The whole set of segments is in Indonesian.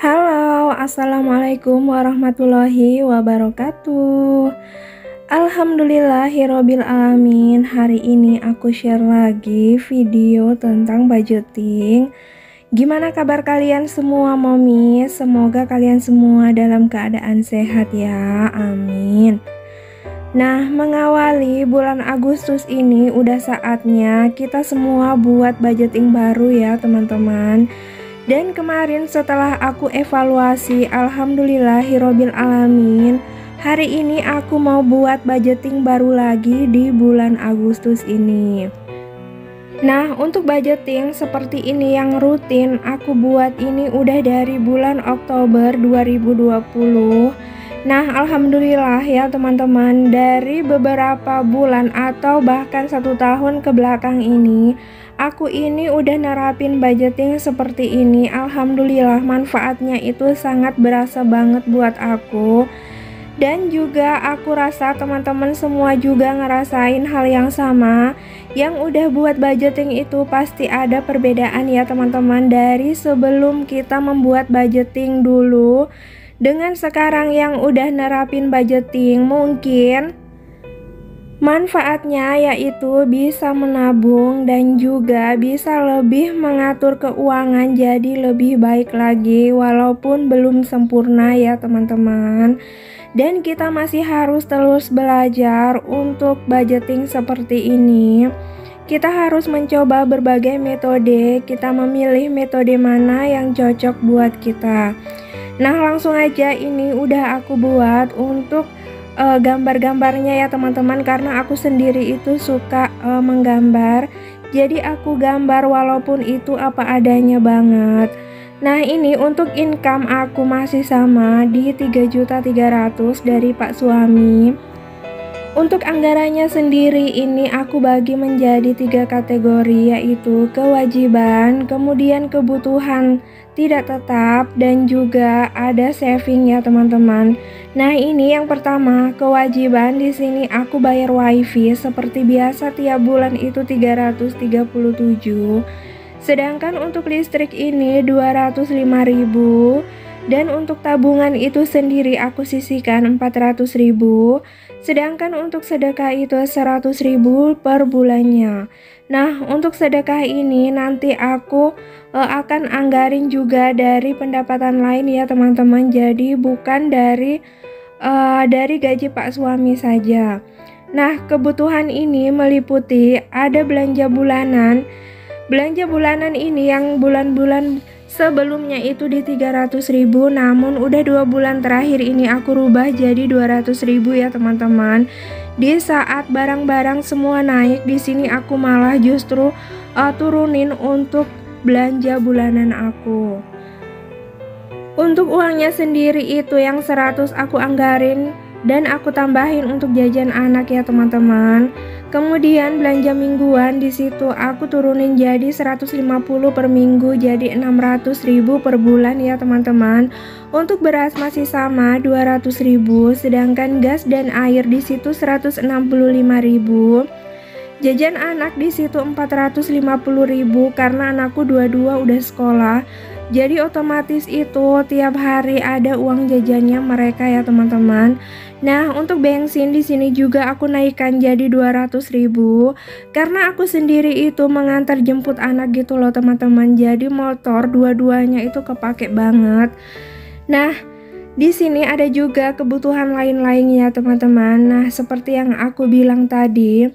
Halo, assalamualaikum warahmatullahi wabarakatuh. Alhamdulillahirobbil alamin. Hari ini aku share lagi video tentang budgeting. Gimana kabar kalian semua, momi? Semoga kalian semua dalam keadaan sehat ya, amin. Nah, mengawali bulan Agustus ini udah saatnya kita semua buat budgeting baru ya teman-teman. Dan kemarin setelah aku evaluasi, alhamdulillahirobbil alamin, hari ini aku mau buat budgeting baru lagi di bulan Agustus ini. Nah, untuk budgeting seperti ini yang rutin aku buat ini udah dari bulan Oktober 2020. Nah, alhamdulillah ya teman-teman, dari beberapa bulan atau bahkan 1 tahun ke belakang ini, aku ini udah nerapin budgeting seperti ini. Alhamdulillah manfaatnya itu sangat berasa banget buat aku. Dan juga aku rasa teman-teman semua juga ngerasain hal yang sama. Yang udah buat budgeting itu pasti ada perbedaan ya teman-teman, dari sebelum kita membuat budgeting dulu dengan sekarang yang udah nerapin budgeting. Mungkin manfaatnya yaitu bisa menabung dan juga bisa lebih mengatur keuangan jadi lebih baik lagi, walaupun belum sempurna ya teman-teman. Dan kita masih harus terus belajar untuk budgeting seperti ini. Kita harus mencoba berbagai metode, kita memilih metode mana yang cocok buat kita. Nah, langsung aja ini udah aku buat untuk gambar-gambarnya ya teman-teman, karena aku sendiri itu suka menggambar. Jadi aku gambar walaupun itu apa adanya banget. Nah, ini untuk income aku masih sama di 3.300.000 dari Pak suami. Untuk anggarannya sendiri ini aku bagi menjadi 3 kategori, yaitu kewajiban, kemudian kebutuhan tidak tetap, dan juga ada saving ya teman-teman. Nah, ini yang pertama, kewajiban. Di sini aku bayar wifi seperti biasa tiap bulan itu 337. Sedangkan untuk listrik ini 205.000. Dan untuk tabungan itu sendiri aku sisihkan 400.000. Sedangkan untuk sedekah itu 100.000 per bulannya. Nah, untuk sedekah ini nanti aku akan anggarin juga dari pendapatan lain ya teman-teman. Jadi bukan dari gaji Pak suami saja. Nah, kebutuhan ini meliputi ada belanja bulanan. Belanja bulanan ini yang bulan-bulan sebelumnya itu di 300.000, namun udah 2 bulan terakhir ini aku rubah jadi 200.000 ya teman-teman. Di saat barang-barang semua naik, di sini aku malah justru turunin untuk belanja bulanan aku. Untuk uangnya sendiri itu yang 100 aku anggarin dan aku tambahin untuk jajan anak ya teman-teman. Kemudian belanja mingguan di situ aku turunin jadi 150 per minggu, jadi 600.000 per bulan ya teman-teman. Untuk beras masih sama 200.000, sedangkan gas dan air di situ 165.000. Jajan anak di situ 450.000 karena anakku dua-dua udah sekolah. Jadi otomatis itu tiap hari ada uang jajannya mereka ya teman-teman. Nah, untuk bensin di sini juga aku naikkan jadi 200.000 karena aku sendiri itu mengantar jemput anak gitu loh teman-teman. Jadi motor dua-duanya itu kepake banget. Nah, di sini ada juga kebutuhan lain-lain ya teman-teman. Nah, seperti yang aku bilang tadi,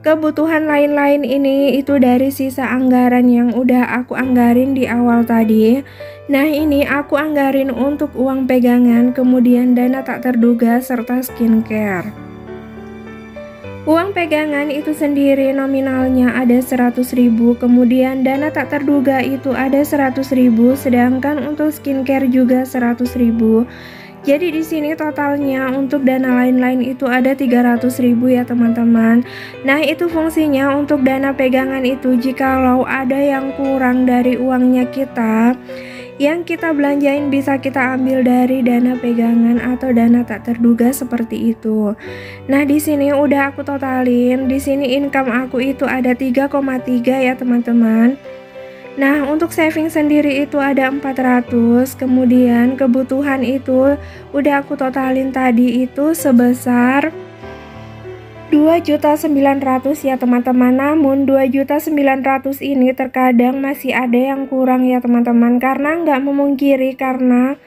kebutuhan lain-lain ini itu dari sisa anggaran yang udah aku anggarin di awal tadi. Nah, ini aku anggarin untuk uang pegangan, kemudian dana tak terduga, serta skincare. Uang pegangan itu sendiri nominalnya ada 100.000, kemudian dana tak terduga itu ada 100.000, sedangkan untuk skincare juga 100.000. Jadi di sini totalnya untuk dana lain-lain itu ada 300.000 ya teman-teman. Nah, itu fungsinya untuk dana pegangan itu jikalau ada yang kurang dari uangnya kita, yang kita belanjain bisa kita ambil dari dana pegangan atau dana tak terduga seperti itu. Nah, di sini udah aku totalin. Di sini income aku itu ada 3,3 ya teman-teman. Nah, untuk saving sendiri itu ada 400, kemudian kebutuhan itu udah aku totalin tadi itu sebesar 2.900.000 ya teman-teman. Namun 2.900.000 ini terkadang masih ada yang kurang ya teman-teman, karena nggak memungkiri karena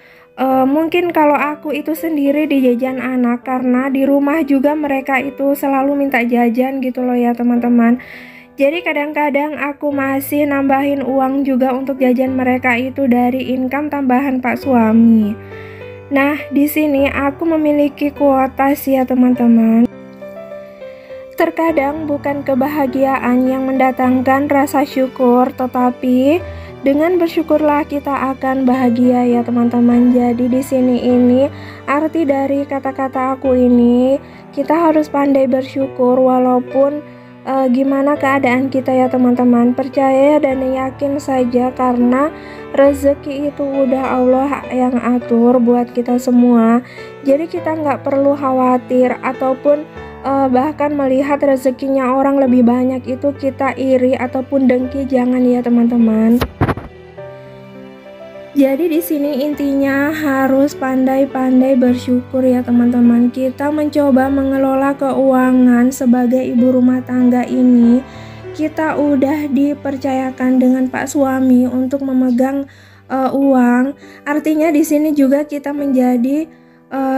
mungkin kalau aku itu sendiri di jajan anak, karena di rumah juga mereka itu selalu minta jajan gitu loh ya teman-teman. Jadi kadang-kadang aku masih nambahin uang juga untuk jajan mereka itu dari income tambahan Pak suami. Nah, di sini aku memiliki kuota sih ya teman-teman. Terkadang bukan kebahagiaan yang mendatangkan rasa syukur, tetapi dengan bersyukurlah kita akan bahagia ya teman-teman. Jadi di sini ini arti dari kata-kata aku ini, kita harus pandai bersyukur walaupun gimana keadaan kita ya teman-teman. Percaya dan yakin saja karena rezeki itu udah Allah yang atur buat kita semua. Jadi kita nggak perlu khawatir ataupun bahkan melihat rezekinya orang lebih banyak itu kita iri ataupun dengki, jangan ya teman-teman. Jadi di sini intinya harus pandai-pandai bersyukur ya teman-teman. Kita mencoba mengelola keuangan sebagai ibu rumah tangga ini. Kita udah dipercayakan dengan Pak suami untuk memegang uang. Artinya di sini juga kita menjadi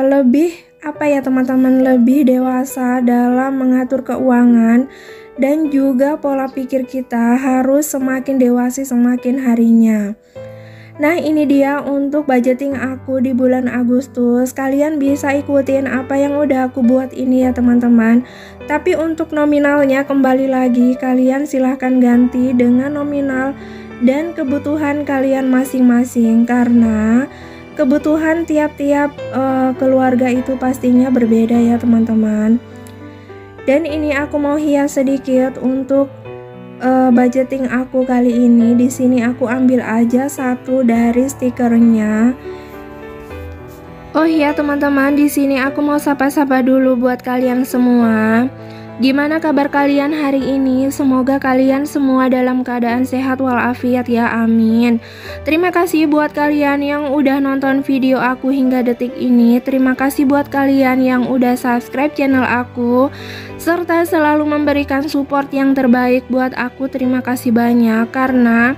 lebih apa ya teman-teman, lebih dewasa dalam mengatur keuangan, dan juga pola pikir kita harus semakin dewasa semakin harinya. Nah, ini dia untuk budgeting aku di bulan Agustus. Kalian bisa ikutin apa yang udah aku buat ini ya teman-teman. Tapi untuk nominalnya kembali lagi kalian silahkan ganti dengan nominal dan kebutuhan kalian masing-masing, karena kebutuhan tiap-tiap keluarga itu pastinya berbeda ya teman-teman. Dan ini aku mau hias sedikit untuk budgeting aku kali ini. Di sini aku ambil aja satu dari stikernya. Oh iya teman-teman, di sini aku mau sapa-sapa dulu buat kalian semua. Gimana kabar kalian hari ini? Semoga kalian semua dalam keadaan sehat walafiat ya, amin. Terima kasih buat kalian yang udah nonton video aku hingga detik ini. Terima kasih buat kalian yang udah subscribe channel aku, serta selalu memberikan support yang terbaik buat aku. Terima kasih banyak, karena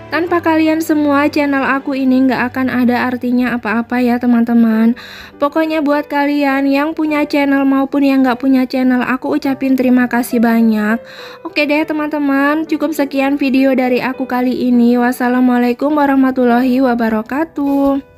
tanpa kalian semua channel aku ini nggak akan ada artinya apa-apa ya teman-teman. Pokoknya buat kalian yang punya channel maupun yang nggak punya channel, aku ucapin terima kasih banyak. Oke deh teman-teman, cukup sekian video dari aku kali ini. Wassalamualaikum warahmatullahi wabarakatuh.